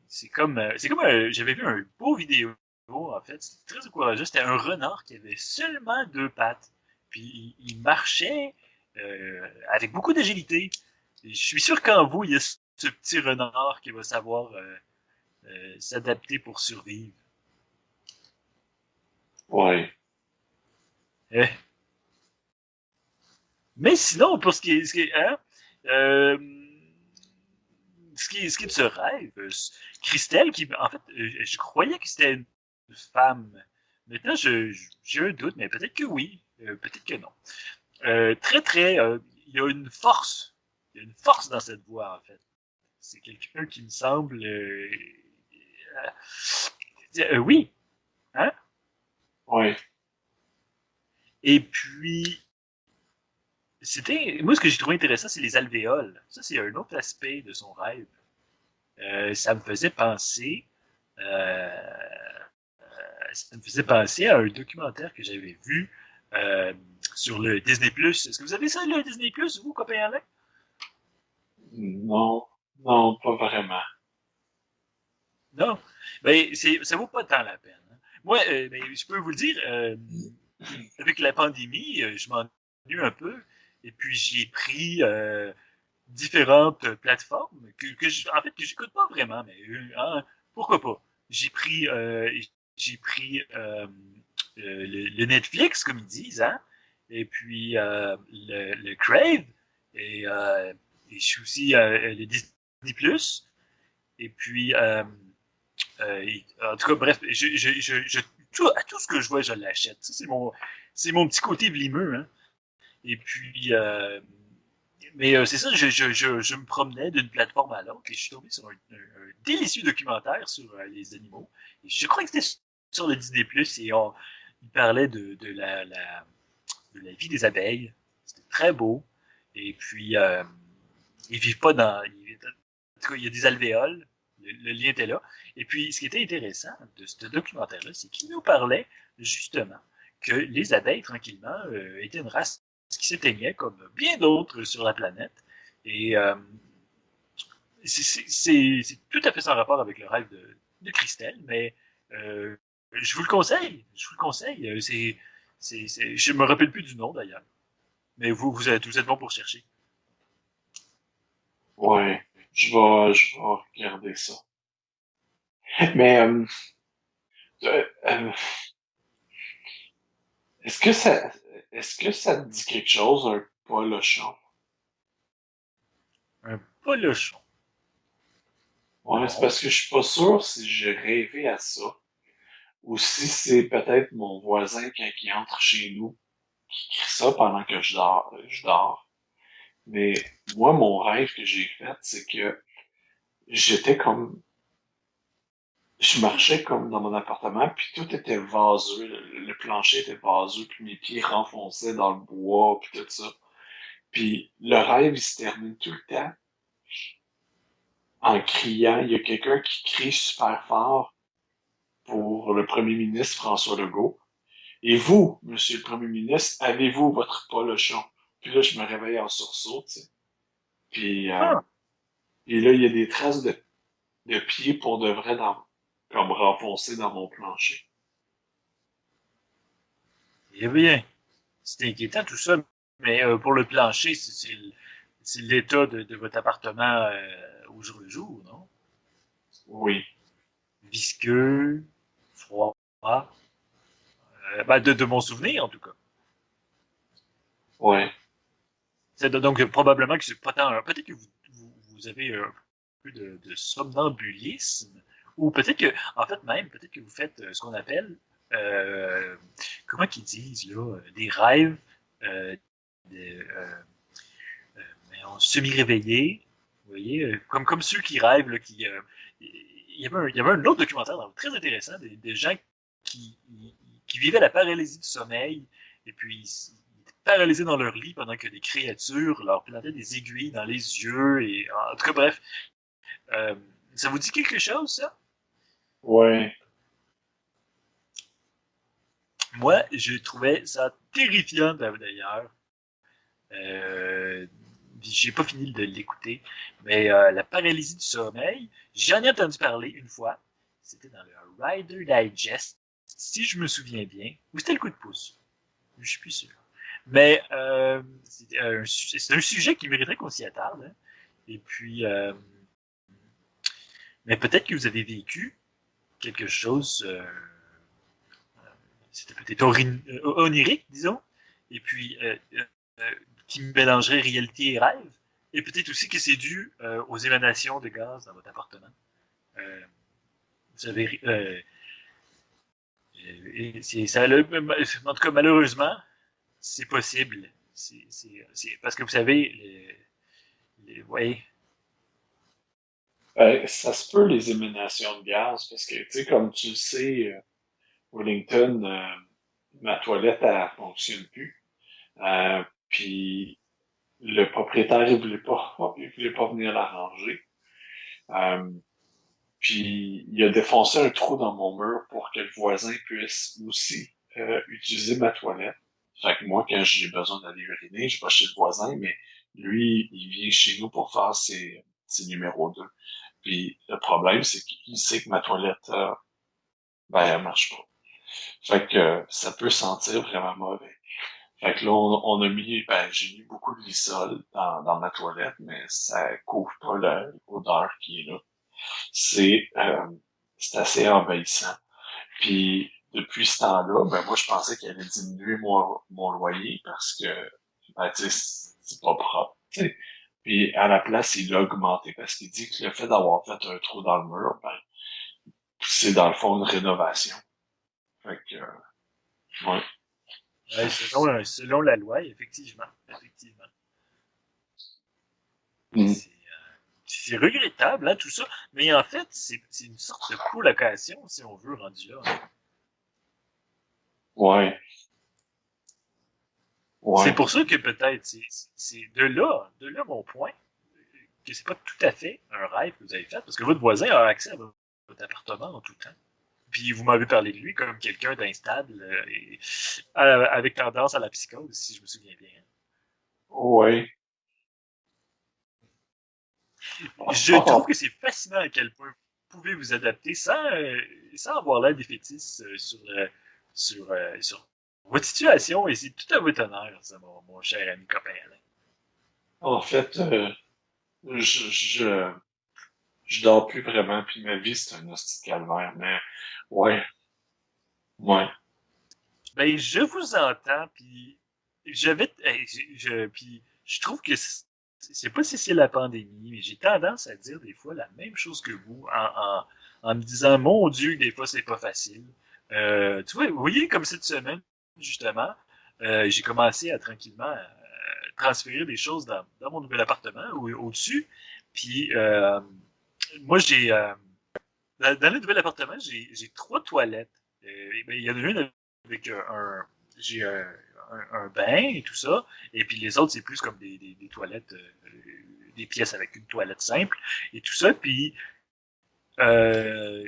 J'avais vu un beau vidéo, en fait, c'était très encourageant. C'était un renard qui avait seulement 2 pattes. Puis il marchait avec beaucoup d'agilité. Et je suis sûr qu'en vous, il y a ce petit renard qui va savoir s'adapter pour survivre. Ouais. Eh. Mais sinon, pour ce qui est hein, euh, ce qui est de ce rêve, Christelle, qui, en fait, je croyais que c'était une femme. Maintenant, j'ai un doute, mais peut-être que oui, peut-être que non. Il y a une force. Il y a une force dans cette voix, en fait. C'est quelqu'un qui me semble... oui, hein? Ouais. Et puis, moi, ce que j'ai trouvé intéressant, c'est les alvéoles. Ça, c'est un autre aspect de son rêve. ça me faisait penser à un documentaire que j'avais vu sur le Disney+. Est-ce que vous avez ça, le Disney+, vous, copains Alain? Non, non, pas vraiment. Non? Ben, ça vaut pas tant la peine. Hein. Moi, ben, je peux vous le dire, avec la pandémie, je m'ennuie un peu. Et puis, j'ai pris différentes plateformes en fait, que j'écoute pas vraiment, mais hein, pourquoi pas? J'ai pris le Netflix, comme ils disent, hein, et puis le Crave, et je suis aussi le Disney Plus, et puis en tout cas, bref, à tout ce que je vois, je l'achète. Ça, c'est mon petit côté vlimeux, hein. Et puis, mais c'est ça, je me promenais d'une plateforme à l'autre et je suis tombé sur un délicieux documentaire sur les animaux. Et je crois que c'était sur le Disney Plus et il parlait de la vie des abeilles. C'était très beau. Et puis, ils vivent pas en tout cas, il y a des alvéoles. Le lien était là. Et puis, ce qui était intéressant de ce documentaire-là, c'est qu'il nous parlait justement que les abeilles, tranquillement, étaient une race qui s'éteignait comme bien d'autres sur la planète. Et c'est tout à fait sans rapport avec le rêve de Christelle, mais je vous le conseille. Je vous le conseille. Je me rappelle plus du nom d'ailleurs. Mais vous êtes bon pour chercher. Ouais, je vais regarder ça. Mais euh, euh, est-ce que ça, est-ce que ça te dit quelque chose, un polochon? Un polochon. Ouais, c'est Non. parce que je suis pas sûr si j'ai rêvé à ça, ou si c'est peut-être mon voisin quand il entre chez nous qui crie ça pendant que je dors. Mais moi, mon rêve que j'ai fait, c'est que j'étais comme, je marchais comme dans mon appartement, puis tout était vaseux, le plancher était vaseux, puis mes pieds renfonçaient dans le bois, puis tout ça. Puis le rêve, il se termine tout le temps en criant. Il y a quelqu'un qui crie super fort pour le premier ministre François Legault. Et vous, monsieur le premier ministre, avez-vous votre polochon? Puis là, je me réveille en sursaut, tu sais. Puis, Ah, et là, il y a des traces de pieds pour de vrai comme renfoncés dans mon plancher. eh bien, c'est inquiétant tout ça. Mais pour le plancher, c'est l'état de votre appartement au jour le jour, non? Oui, Visqueux, froid. Ben, de mon souvenir, en tout cas. ouais. Donc, probablement que c'est pas tant. Peut-être que vous avez un peu de somnambulisme, ou peut-être que, en fait, même, peut-être que vous faites ce qu'on appelle, euh, comment qu'ils disent, là, des rêves, de, mais en semi-réveillé, vous voyez, comme ceux qui rêvent, là, il y avait un autre documentaire très intéressant, des gens qui, qui vivaient la paralysie du sommeil, et puis ils étaient paralysés dans leur lit pendant que des créatures leur plantaient des aiguilles dans les yeux, et en tout cas, bref, euh, ça vous dit quelque chose, ça? Ouais. Moi, je trouvais ça terrifiant, d'ailleurs. Euh, j'ai pas fini de l'écouter, mais la paralysie du sommeil, j'en ai entendu parler une fois. C'était dans le Rider Digest, si je me souviens bien, ou c'était le coup de pouce. Je suis plus sûr. Mais c'est un sujet qui mériterait qu'on s'y attarde. Hein. Et puis, mais peut-être que vous avez vécu quelque chose, c'était peut-être onirique, disons, et puis qui mélangerait réalité et rêve. Et peut-être aussi que c'est dû aux émanations de gaz dans votre appartement. Euh, vous avez. En tout cas, malheureusement, c'est possible. Parce que vous savez, ouais. Ça se peut, les émanations de gaz, parce que, tu sais, comme tu le sais, Wellington, ma toilette, elle fonctionne plus. Puis le propriétaire, il voulait pas venir la ranger. Puis il a défoncé un trou dans mon mur pour que le voisin puisse aussi utiliser ma toilette. Fait que moi, quand j'ai besoin d'aller uriner, je vais chez le voisin, mais lui, il vient chez nous pour faire ses numéros 2. Puis le problème, c'est qu'il sait que ma toilette, elle marche pas. Fait que ça peut sentir vraiment mauvais. Fait que là, on a mis, j'ai mis beaucoup de Lysol dans ma toilette, mais ça couvre pas l'odeur qui est là. C'est assez envahissant. Puis depuis ce temps-là, moi je pensais qu'il allait diminuer mon loyer parce que tu sais, c'est pas propre. T'sais. Puis à la place, il l'a augmenté parce qu'il dit que le fait d'avoir fait un trou dans le mur, c'est dans le fond une rénovation. Fait que ouais. Ouais, selon la loi, effectivement. Effectivement. Mm. C'est regrettable, hein, tout ça. Mais en fait, c'est une sorte de colocation, si on veut, rendu là. Ouais. Ouais. C'est pour ça que peut-être, c'est de là mon point, que c'est pas tout à fait un rêve que vous avez fait, parce que votre voisin a accès à votre appartement en tout temps. Puis vous m'avez parlé de lui comme quelqu'un d'instable et avec tendance à la psychose, si je me souviens bien. Ouais. Je trouve que c'est fascinant à quel point vous pouvez vous adapter sans avoir l'air défaitiste sur votre situation, et c'est tout à votre honneur, ça, mon cher ami copain Alain. En fait, je dors plus vraiment, puis ma vie, c'est un hostie de calvaire, mais ouais. Ouais. Ben, je vous entends, puis puis je trouve que c'est pas si c'est la pandémie, mais j'ai tendance à dire des fois la même chose que vous, en me disant, mon Dieu, des fois c'est pas facile. Tu vois, vous voyez, comme cette semaine, justement, j'ai commencé à tranquillement transférer des choses dans mon nouvel appartement ou au-dessus. Puis moi, dans le nouvel appartement, j'ai 3 toilettes. Ben, il y en a une avec j'ai un bain et tout ça, et puis les autres, c'est plus comme des toilettes, des pièces avec une toilette simple et tout ça. Puis euh,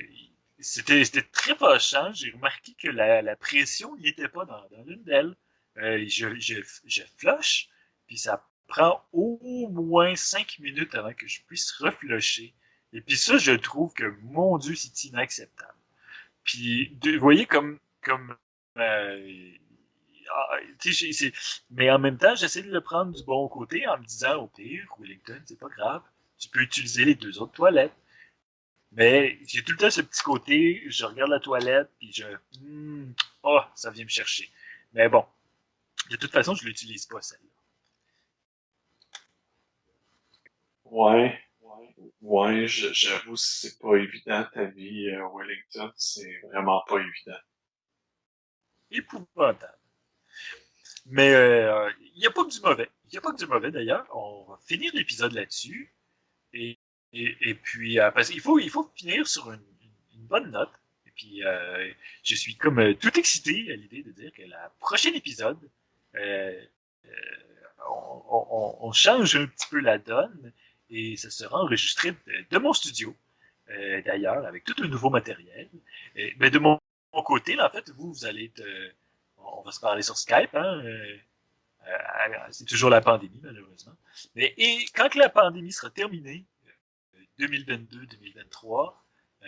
c'était très fâchant. J'ai remarqué que la pression n'y était pas dans l'une d'elles. Je flush, puis ça prend au moins 5 minutes avant que je puisse reflusher. Et puis ça, je trouve que, mon Dieu, c'est inacceptable. Puis, vous voyez, comme mais en même temps, j'essaie de le prendre du bon côté en me disant, au pire, Wellington, c'est pas grave, tu peux utiliser les 2 autres toilettes. Mais j'ai tout le temps ce petit côté, je regarde la toilette, puis oh, ça vient me chercher. Mais bon, de toute façon, je l'utilise pas, celle-là. Ouais. Ouais, j'avoue, c'est pas évident ta vie, Wellington, c'est vraiment pas évident. Épouvantable. Mais il n'y a pas que du mauvais. Il n'y a pas que du mauvais, d'ailleurs. On va finir l'épisode là-dessus. Et puis, parce qu'il faut finir sur une bonne note. Et puis, je suis comme tout excité à l'idée de dire que la prochaine épisode, euh, on change un petit peu la donne et ça sera enregistré de mon studio, d'ailleurs, avec tout un nouveau matériel. Mais de mon côté, là, en fait, vous allez être... on va se parler sur Skype, hein, c'est toujours la pandémie, malheureusement. Et quand la pandémie sera terminée, 2022-2023,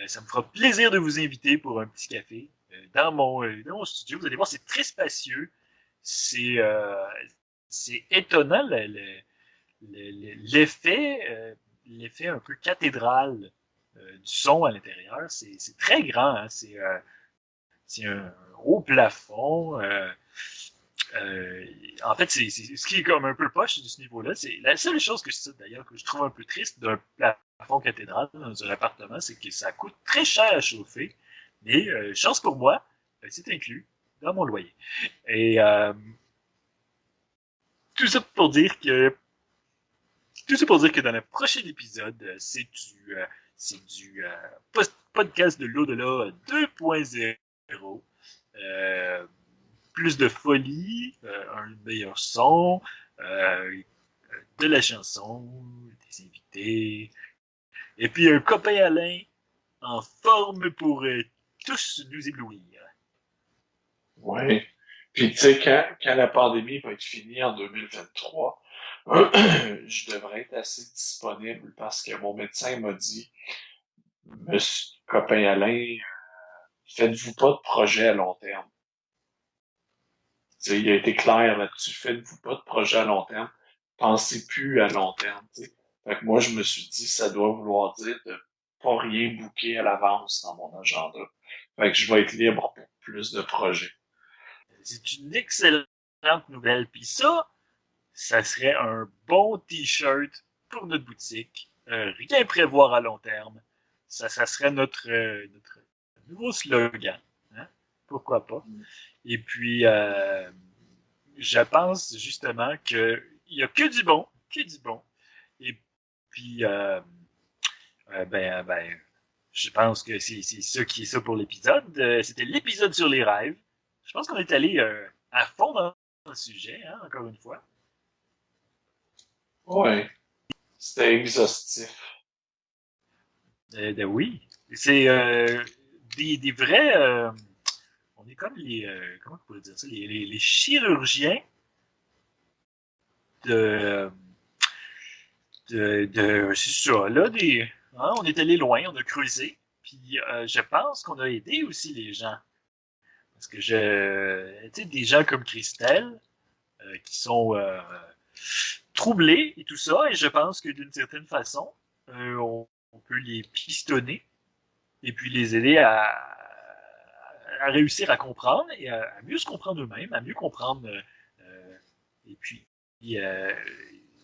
ça me fera plaisir de vous inviter pour un petit café dans mon studio. Vous allez voir, c'est très spacieux. C'est étonnant l'effet un peu cathédral du son à l'intérieur. C'est très grand. Hein? C'est un haut plafond. En fait, c'est ce qui est comme un peu poche de ce niveau-là. C'est la seule chose que je cite d'ailleurs, que je trouve un peu triste d'un plafond cathédral dans un appartement, c'est que ça coûte très cher à chauffer. Mais chance pour moi, c'est inclus dans mon loyer. Et tout ça pour dire que dans le prochain épisode, c'est du podcast de l'au-delà 2.0. Plus de folie, un meilleur son, de la chanson, des invités, Et puis un copain Alain en forme pour tous nous éblouir. Oui. Puis, tu sais, quand la pandémie va être finie en 2023, je devrais être assez disponible parce que mon médecin m'a dit, Monsieur copain Alain, faites-vous pas de projet à long terme. Tu sais, il a été clair là-dessus, faites-vous pas de projet à long terme, pensez plus à long terme. Tu sais. Fait que moi, je me suis dit, ça doit vouloir dire de pas rien booker à l'avance dans mon agenda. Fait que je vais être libre pour plus de projets. C'est une excellente nouvelle. Puis ça serait un bon t-shirt pour notre boutique. Rien prévoir à long terme. Ça serait notre nouveau slogan. Hein? Pourquoi pas? Et puis, je pense justement qu'il n'y a que du bon. Et puis, je pense que c'est ça qui est ça pour l'épisode. C'était l'épisode sur les rêves. Je pense qu'on est allé à fond dans le sujet, hein, encore une fois. Ouais. C'était exhaustif. Oui. C'est des vrais... on est comme les... comment on pourrait dire ça? Les chirurgiens de c'est ça, là, hein, on est allé loin, on a creusé. Puis je pense qu'on a aidé aussi les gens. Parce que tu sais, des gens comme Christelle, qui sont troublés et tout ça, et je pense que d'une certaine façon, on peut les pistonner et puis les aider à réussir à comprendre et à mieux se comprendre eux-mêmes, à mieux comprendre. Et puis,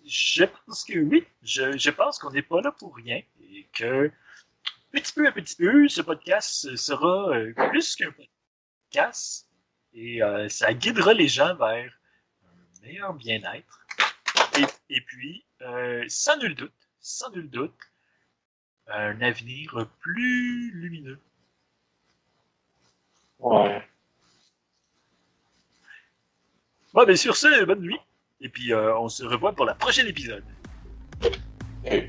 je pense que oui, je pense qu'on n'est pas là pour rien et que petit peu à petit peu, ce podcast sera plus qu'un podcast et ça guidera les gens vers un meilleur bien-être. Et puis, sans nul doute, un avenir plus lumineux. Ouais. Bon, bien sur ce, bonne nuit. Et puis, on se revoit pour le prochain épisode. Hey.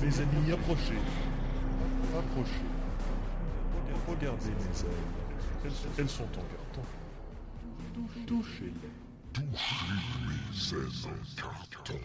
Les amis, approchez. Regardez mes ailes. Elles sont en carton. Touchez-les. Touchez mes ailes en carton.